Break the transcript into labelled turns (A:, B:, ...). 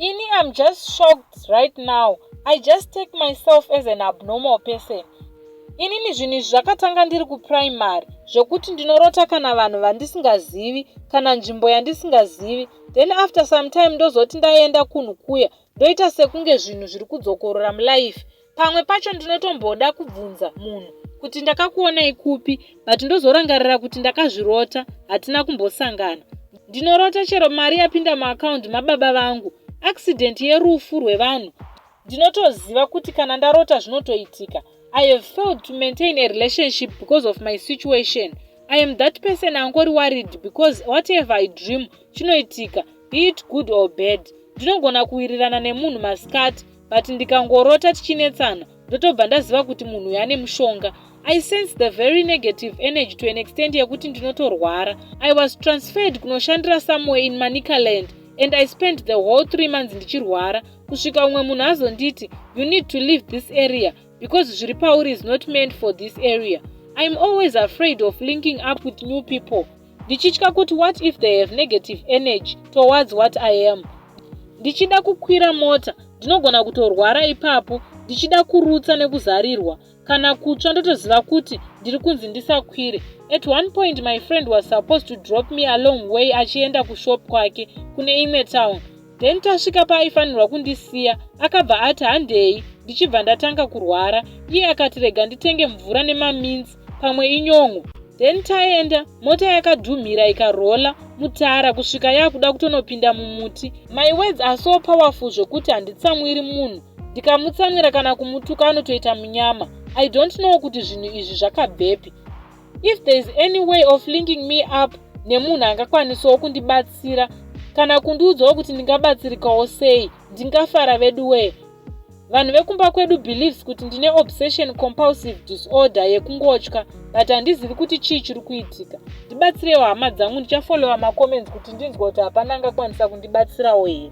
A: I'm just shocked right now. I just take myself as an abnormal person. Inini zvinhu zvakatanga ndiri kuprimary zvokuti ndinorota kana vanhu vandisingazivi kana nzvimbo yandisingazivi, then after some time ndozoti ndaenda kunhu kuya ndoita sekunge zvinhu zviri kudzokorora mulife. Pamwe pacho ndinotomboda kubvunza munhu kuti ndakakuonai kupi, but ndozorangarira kuti ndakazvirota, hatina kumbosangana. Ndinorota chero mari yapinda muaccount mababa vangu, accident yerufu rwevanhu. Ndinotoziva kuti kana ndarota zvinotoitika. I have failed to maintain a relationship because of my situation. I am that person angori worried because whatever I dream chinoitika, be it good or bad. Ndinogona kuwirirana nemunhu masikati, but ndikangorota tichinetsana, ndotobva ndaziva kuti munhu yane mushonga. I sense the very negative energy to an extent yekuti ndinotorwara. I was transferred kunoshandira somewhere in Manicaland and I spent the whole 3 months ndichirwara. Kusvika umwe munhu azonditi, you need to leave this area because zviri pauri is not meant for this area. I am always afraid of linking up with new people. Ndichitya kuti what if they have negative energy towards what I am. Ndichida kukwira mota, ndinogona kutorwara ipapo, ndichida kurutsa nekuzarirwa. Kana kutsva ndotoziva kuti ndiri kunzi ndisakwire. At one point my friend was supposed to drop me a long way achienda kushop kwake kune imwe town. Then tasvika paaifanirwa kundisiya, akabva ati handei, ndichibva ndatanga kurwara. Iye akati rega nditenge mvura nemaminzi pamwe inyongo. Then taenda, mota yakadhumira ikarola mutara kusvika yakuda kutonopinda mumuti. My words are so powerful zvokuti handitsamwiri munhu. Ndikamutsamwira kana kumutuka anotoita munyama. I don't know kuti zvinhu izvi zvakabvepi. If there is any way of linking me up nemunhu angakwanisawo kundibatsira kana kundiudzawo kuti ndingabatsirikawo sei, ndingafara vedu weye. Vanhu vekumba kwedu believes kuti ndine obsession compulsive disorder yekungotya, but handizivi kuti chii chiri kuitika. Ndibatsirewo hama dzangu, ndichafolowa macomments kuti ndinzwe kuti hapana angakwanisa kundibatsirawo here.